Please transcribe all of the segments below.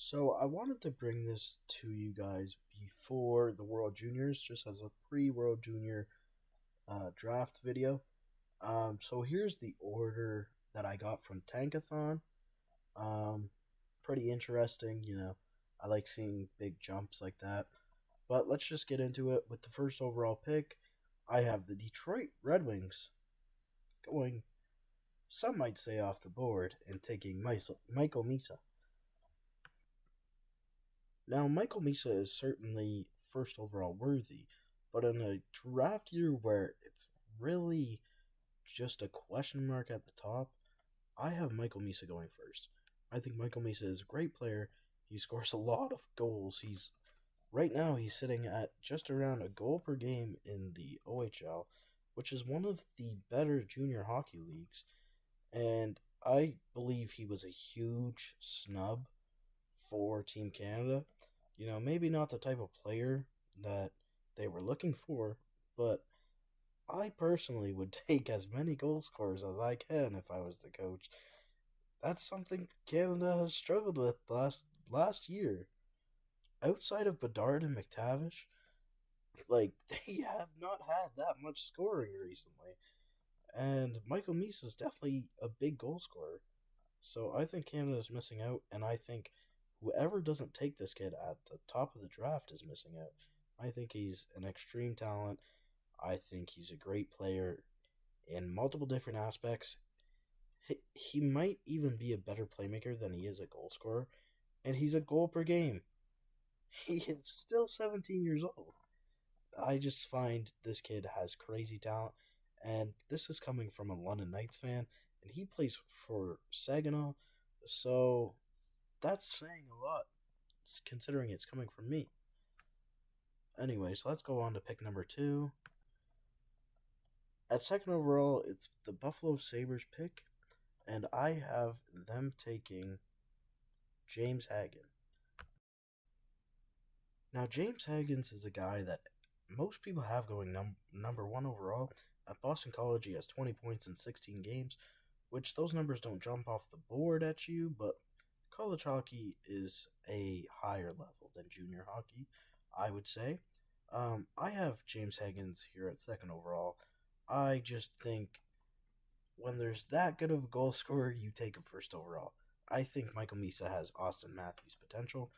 So I wanted to bring this to you guys before the World Juniors, just as a pre-World Junior draft video. So here's the order that I got from Tankathon. Um, Pretty interesting, I like seeing big jumps like that. But let's just get into it. With the first overall pick, I have the Detroit Red Wings going, some might say, off the board and taking Micheal Misa. Now, Micheal Misa is certainly first overall worthy, but in a draft year where it's really just a question mark at the top, I have Micheal Misa going first. I think Micheal Misa is a great player. He scores a lot of goals. He's sitting at just around a goal per game in the OHL, which is one of the better junior hockey leagues. And I believe he was a huge snub for Team Canada. Maybe not the type of player that they were looking for, but I personally would take as many goal scorers as I can if I was the coach. That's something Canada has struggled with last year. Outside of Bedard and McTavish, like they have not had that much scoring recently. And Michael Misa is definitely a big goal scorer. So I think Canada is missing out, and I think whoever doesn't take this kid at the top of the draft is missing out. I think he's an extreme talent. I think he's a great player in multiple different aspects. He might even be a better playmaker than he is a goal scorer, and he's a goal per game. He is still 17 years old. I just find this kid has crazy talent, and this is coming from a London Knights fan, and he plays for Saginaw, so that's saying a lot, considering it's coming from me. Anyways, let's go on to pick number two. At second overall, it's the Buffalo Sabres pick, and I have them taking James Hagens. Now, James Hagens is a guy that most people have going number one overall. At Boston College, he has 20 points in 16 games, which those numbers don't jump off the board at you, but college hockey is a higher level than junior hockey, I would say. I have James Hagens here at second overall. I just think when there's that good of a goal scorer, you take him first overall. I think Micheal Misa has Austin Matthews potential.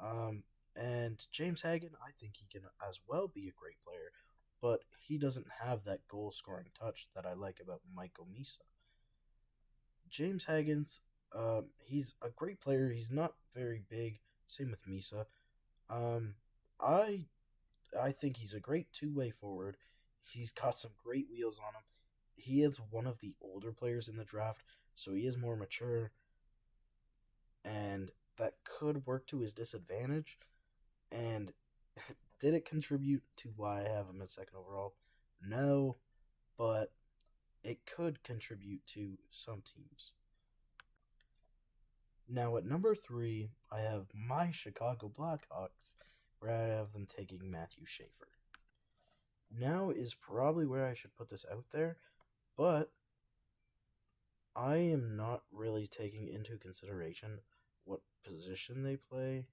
Um, and James Hagen, I think he can as well be a great player, but he doesn't have that goal scoring touch that I like about Micheal Misa. James Hagens, he's a great player. He's not very big. Same with Misa. Um, I I think he's a great two-way forward. He's got some great wheels on him. He is one of the older players in the draft, so he is more mature, and that could work to his disadvantage. And did it contribute to why I have him at second overall? No, but it could contribute to some teams. Now at number three, I have my Chicago Blackhawks, where I have them taking Matthew Sheafer. Now is probably where I should put this out there, but I am not really taking into consideration what position they play,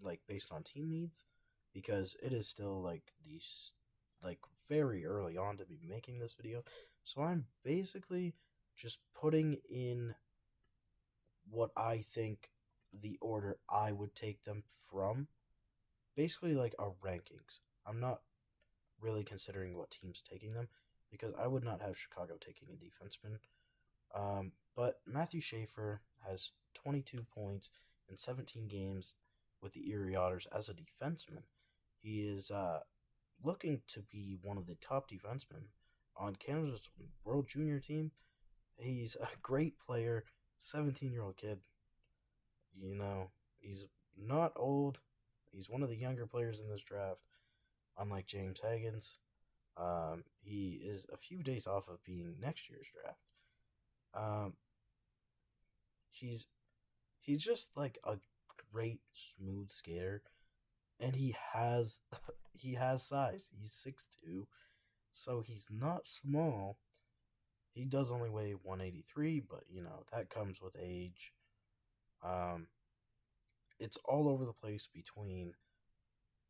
like based on team needs, because it is still like very early on to be making this video. So I'm basically just putting in what I think the order I would take them from, basically like a rankings. I'm not really considering what team's taking them because I would not have Chicago taking a defenseman. But Matthew Sheafer has 22 points in 17 games with the Erie Otters as a defenseman. He is looking to be one of the top defensemen on Canada's World Junior team. He's a great player, 17-year-old kid. He's not old. He's one of the younger players in this draft, unlike James Hagens. He is a few days off of being next year's draft. Um, he's he's just like a great smooth skater, and he has size. He's 6'2", so he's not small. He does only weigh 183, but that comes with age. Um, it's all over the place between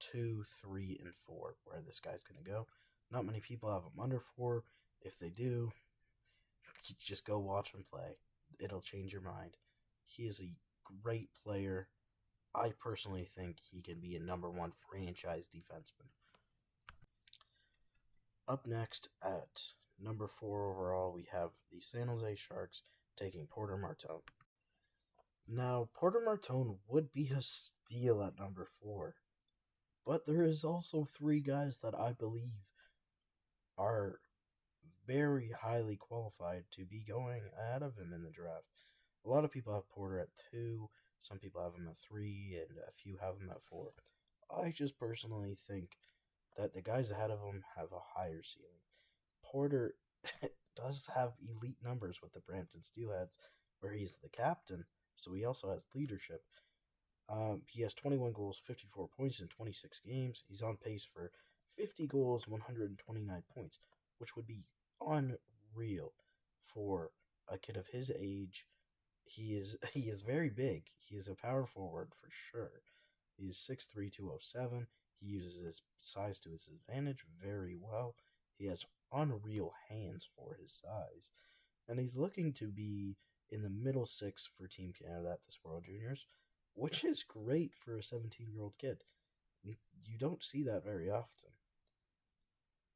2, 3, and 4 where this guy's going to go. Not many people have him under 4. If they do, just go watch him play. It'll change your mind. He is a great player. I personally think he can be a number 1 franchise defenseman. Up next at number 4 overall, we have the San Jose Sharks taking Porter Martone. Now, Porter Martone would be a steal at number 4, but there is also 3 guys that I believe are very highly qualified to be going ahead of him in the draft. A lot of people have Porter at 2, some people have him at 3, and a few have him at 4. I just personally think that the guys ahead of him have a higher ceiling. Porter does have elite numbers with the Brampton Steelheads, where he's the captain, so he also has leadership. He has 21 goals, 54 points in 26 games. He's on pace for 50 goals, 129 points, which would be unreal for a kid of his age. He is very big. He is a power forward for sure. He is 6'3", 207. He uses his size to his advantage very well. He has unreal hands for his size. And he's looking to be in the middle 6 for Team Canada at this World Juniors, which is great for a 17-year-old kid. You don't see that very often.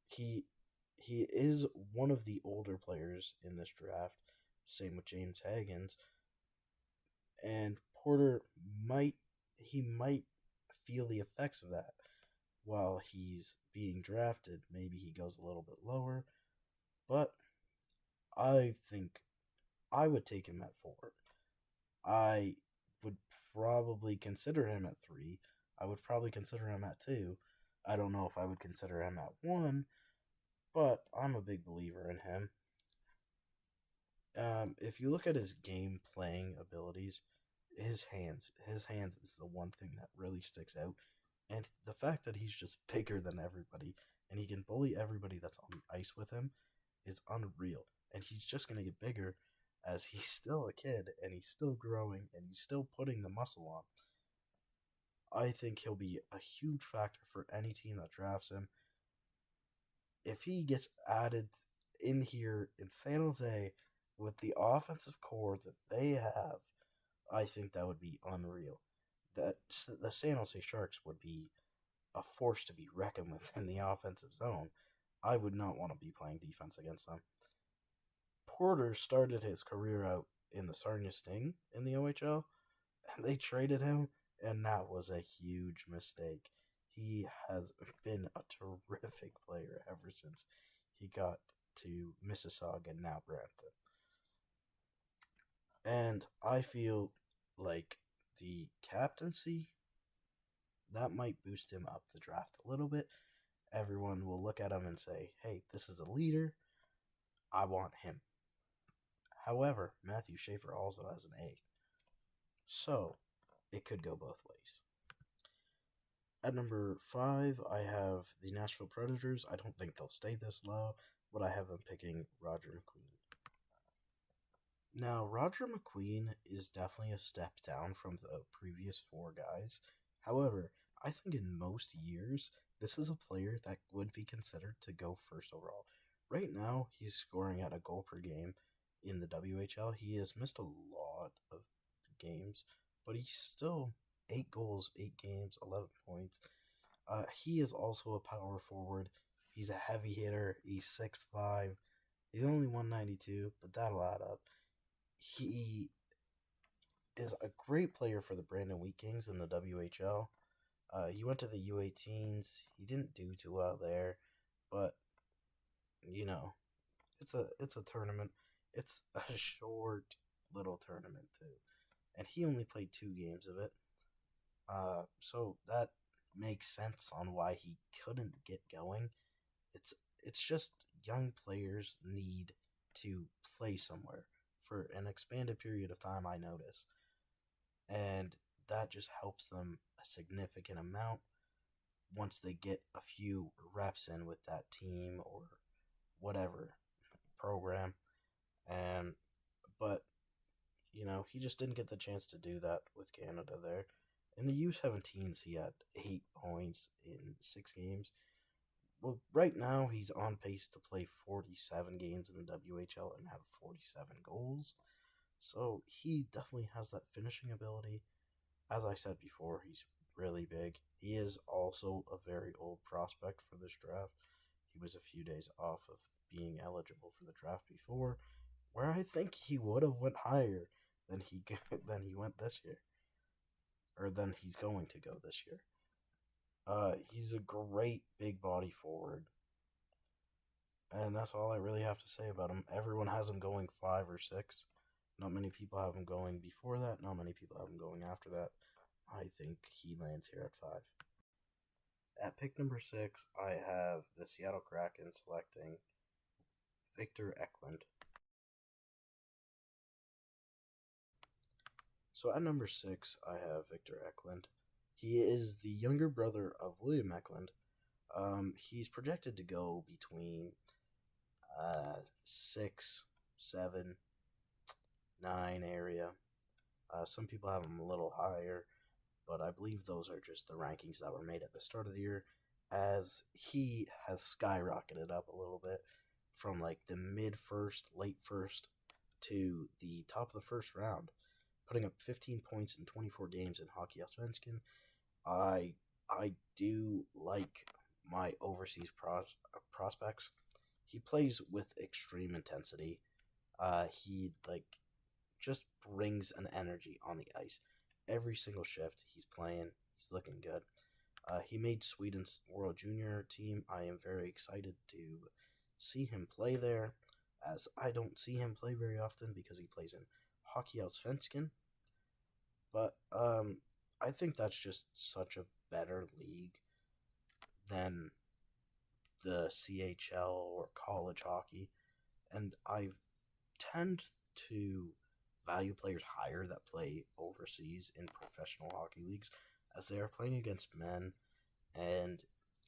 He is one of the older players in this draft, same with James Hagens. And Porter might feel the effects of that while he's being drafted. Maybe he goes a little bit lower, but I think I would take him at 4. I would probably consider him at 3. I would probably consider him at 2. I don't know if I would consider him at 1, but I'm a big believer in him. If you look at his game playing abilities, his hands is the one thing that really sticks out. And the fact that he's just bigger than everybody and he can bully everybody that's on the ice with him is unreal. And he's just going to get bigger as he's still a kid and he's still growing and he's still putting the muscle on. I think he'll be a huge factor for any team that drafts him. If he gets added in here in San Jose with the offensive core that they have, I think that would be unreal. That the San Jose Sharks would be a force to be reckoned with in the offensive zone. I would not want to be playing defense against them. Porter started his career out in the Sarnia Sting in the OHL, and they traded him, and that was a huge mistake. He has been a terrific player ever since he got to Mississauga and now Brampton. And I feel like the captaincy, that might boost him up the draft a little bit. Everyone will look at him and say, hey, this is a leader. I want him. However, Matthew Sheafer also has an A. So, it could go both ways. At number 5, I have the Nashville Predators. I don't think they'll stay this low, but I have them picking Roger McQueen. Now, Roger McQueen is definitely a step down from the previous 4 guys. However, I think in most years, this is a player that would be considered to go first overall. Right now, he's scoring at a goal per game in the WHL. He has missed a lot of games, but he's still 8 goals, 8 games, 11 points. He is also a power forward. He's a heavy hitter. He's 6'5". He's only 192, but that'll add up. He is a great player for the Brandon Wheat Kings in the WHL. He went to the U18s. He didn't do too well there, but you know, it's a tournament. It's a short little tournament too, and he only played 2 games of it. So that makes sense on why he couldn't get going. It's just young players need to play somewhere for an expanded period of time, I notice. And that just helps them a significant amount once they get a few reps in with that team or whatever program. But he just didn't get the chance to do that with Canada there. In the U17s, he had 8 points in 6 games. Well, right now he's on pace to play 47 games in the WHL and have 47 goals. So he definitely has that finishing ability. As I said before, he's really big. He is also a very old prospect for this draft. He was a few days off of being eligible for the draft before, where I think he would have went higher than he than he went this year, or than he's going to go this year. He's a great big body forward, and that's all I really have to say about him. Everyone has him going 5 or 6. Not many people have him going before that. Not many people have him going after that. I think he lands here at 5. At pick number 6, I have the Seattle Kraken selecting Victor Eckland. So at number 6, I have Victor Eckland. He is the younger brother of William Eckland. He's projected to go between 6, 7, 9 area. Some people have him a little higher, but I believe those are just the rankings that were made at the start of the year, as he has skyrocketed up a little bit from like the mid first, late first to the top of the first round, putting up 15 points in 24 games in Hockey Allsvenskan. I do like my overseas prospects. He plays with extreme intensity. He just brings an energy on the ice. Every single shift he's playing, he's looking good. He made Sweden's World Junior team. I am very excited to see him play there, as I don't see him play very often because he plays in Hockey Allsvenskan. But I think that's just such a better league than the CHL or college hockey, and I tend to value players higher that play overseas in professional hockey leagues, as they are playing against men, and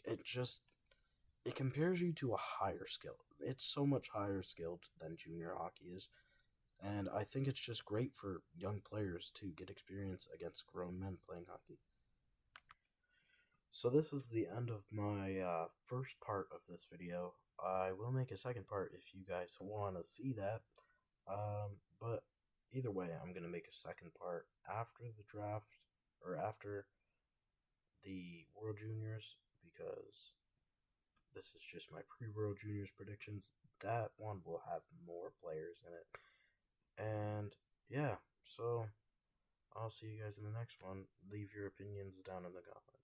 it compares you to a higher skill. It's so much higher skilled than junior hockey is, and I think it's just great for young players to get experience against grown men playing hockey. So this is the end of my first part of this video. I will make a second part if you guys want to see that. But either way, I'm going to make a second part after the draft, or after the World Juniors, because this is just my pre-World Juniors predictions. That one will have more players in it. And yeah, so I'll see you guys in the next one. Leave your opinions down in the comments.